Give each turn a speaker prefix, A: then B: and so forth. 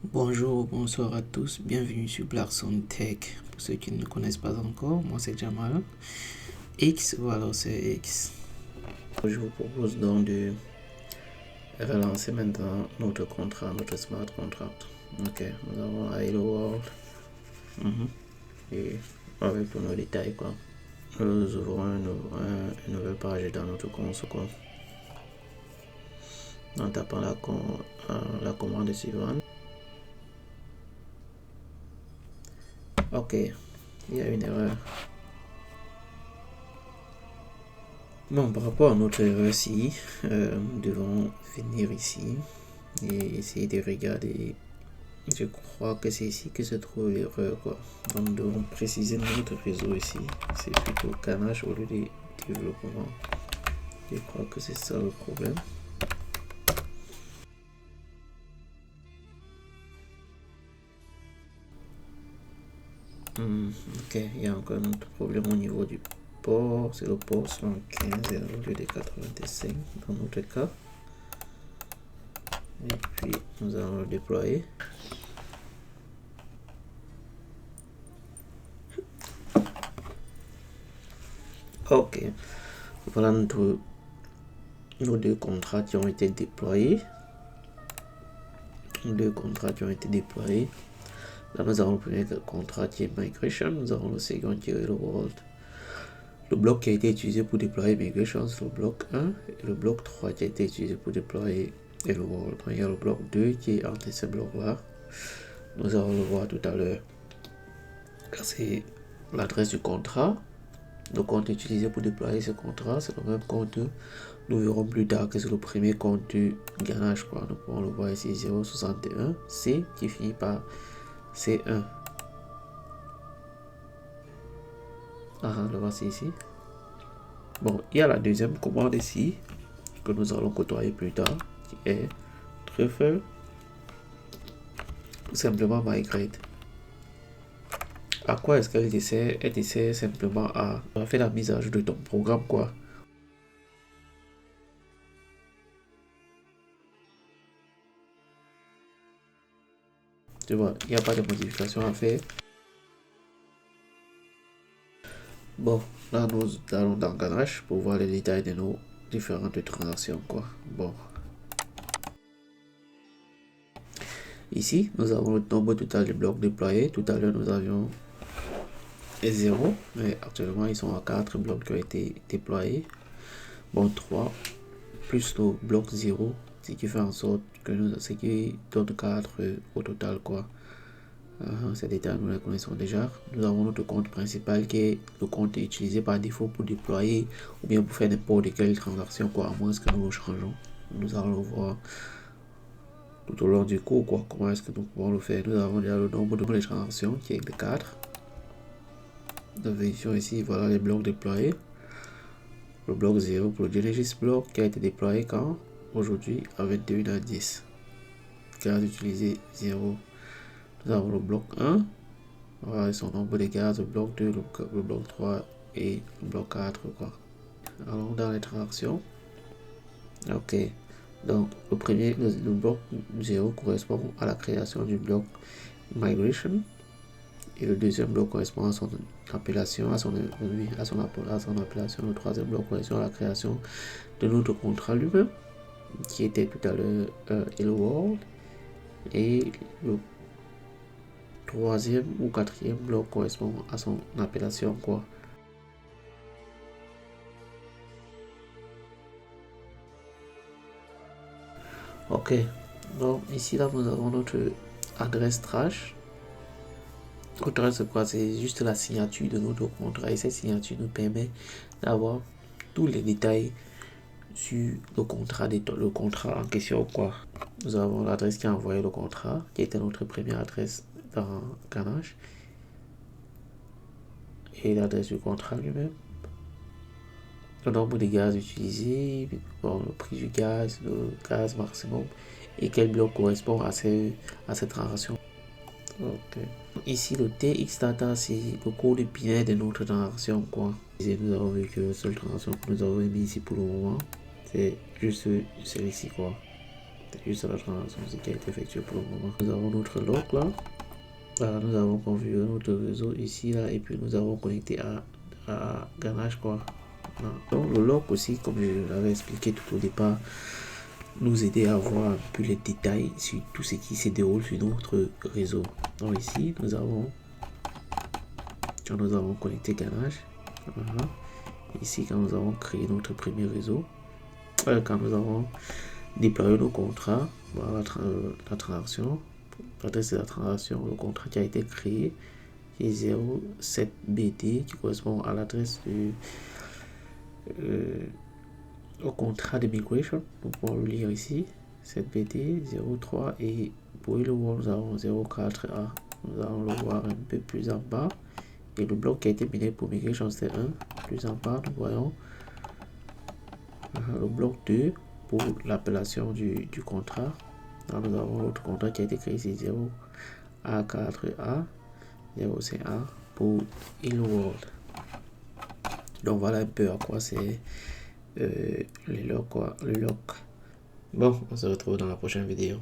A: Bonjour, bonsoir à tous, bienvenue sur Blackson Tech. Pour ceux qui ne me connaissent pas encore, moi c'est Jamal. X, voilà, c'est X. Je vous propose donc de relancer maintenant notre contrat, notre smart contract. Ok, nous avons Hello World. Et avec tous nos détails, quoi. Nous ouvrons une nouvelle page dans notre console, quoi. En tapant la commande suivante. Ok, il y a une erreur. Bon, par rapport à notre erreur ici, nous devons venir ici et essayer de regarder. Je crois que c'est ici que se trouve l'erreur, quoi. Donc, nous devons préciser notre réseau ici. C'est plutôt Ganache au lieu de développement. Je crois que c'est ça le problème. Ok, il y a encore un autre problème au niveau du port. C'est le port 115 au lieu de 85 dans notre cas. Et puis, nous allons le déployer. Ok, voilà nos deux contrats qui ont été déployés. Là, nous avons le premier contrat qui est Migration. Nous avons le second qui est Hello World. Le bloc qui a été utilisé pour déployer Migration, c'est le bloc 1. Et le bloc 3 qui a été utilisé pour déployer Hello World. Donc, il y a le bloc 2 qui est entre ces blocs-là. Nous allons le voir tout à l'heure. C'est l'adresse du contrat. Le compte utilisé pour déployer ce contrat, c'est le même compte. Nous verrons plus tard que c'est le premier compte du Ganache, quoi. Nous pouvons le voir ici, 061 C qui finit par C1. Le voici ici. Bon, il y a la deuxième commande ici que nous allons côtoyer plus tard, qui est Truffle, ou simplement Migrate. À quoi est-ce qu'elle essaie? Elle essaie simplement à faire la mise à jour de ton programme, quoi. Tu vois, il n'y a pas de modification à faire. Bon, là nous allons dans Ganache pour voir les détails de nos différentes transactions, quoi. Bon. Ici, nous avons le nombre total de blocs déployés. Tout à l'heure, nous avions 0, mais actuellement, ils sont à 4 blocs qui ont été déployés. Bon, 3 plus le bloc 0, ce qui fait en sorte que ce qui donne 4 au total, quoi. Ces détails, nous les connaissons déjà. Nous avons notre compte principal qui est le compte utilisé par défaut pour déployer ou bien pour faire n'importe quelle transaction, quoi, à moins que nous le changeons. Nous allons le voir tout au long du cours, quoi. Comment est-ce que nous pouvons le faire? Nous avons déjà le nombre de transactions qui est de 4. Nous vérifions ici, voilà les blocs déployés. Le bloc 0 pour le Genesis bloc qui a été déployé quand? Aujourd'hui à 21h10. Gaz utilisé 0. Nous avons le bloc 1. Voilà son nombre de gaz, le bloc 2, le bloc 3 et le bloc 4, quoi. Allons dans les transactions. Ok. Donc, le premier, le bloc 0 correspond à la création du bloc Migration. Et le deuxième bloc correspond à son appellation, à son appellation. Le troisième bloc correspond à la création de notre contrat lui-même, qui était tout à l'heure Hello World. Et le troisième ou quatrième bloc correspond à son appellation, quoi. Ok, donc ici là nous avons notre adresse trash. Notre adresse, quoi, c'est juste la signature de notre contrat et cette signature nous permet d'avoir tous les détails sur le contrat en question, quoi. Nous avons l'adresse qui a envoyé le contrat, qui était notre première adresse dans Ganache, et l'adresse du contrat lui-même, le nombre de gaz utilisés, bon, le prix du gaz, le gaz maximum, et quel bloc correspond à cette transaction. Ok. Ici, le TX data, c'est le code binaire de notre transaction, quoi. Et nous avons vu que la seule transaction que nous avons mis ici pour le moment, c'est juste celle-ci, quoi. C'est juste la transaction qui a été effectuée pour le moment. Nous avons notre log là. Voilà, nous avons configuré notre réseau ici là et puis nous avons connecté à Ganache quoi. Voilà. Donc le log aussi, comme je l'avais expliqué tout au départ, nous aider à voir un peu les détails sur tout ce qui se déroule sur notre réseau. Donc ici nous avons connecté Ganache. Voilà. Ici quand nous avons créé notre premier réseau, quand nous avons déployé nos contrats, voilà la transaction, l'adresse de la transaction, le contrat qui a été créé est 07BD qui correspond à l'adresse du au contrat de migration. Nous pouvons le lire ici, 7BD 03 et pour le voir nous avons 04A. Nous allons le voir un peu plus en bas. Et le bloc qui a été miné pour migration c'est 1. Plus en bas, nous voyons le bloc 2 pour l'appellation du contrat. Là, nous avons l'autre contrat qui a été créé ici 0A4A 05A pour Hello World. Donc voilà un peu à quoi c'est les logs quoi, le log. Bon, on se retrouve dans la prochaine vidéo.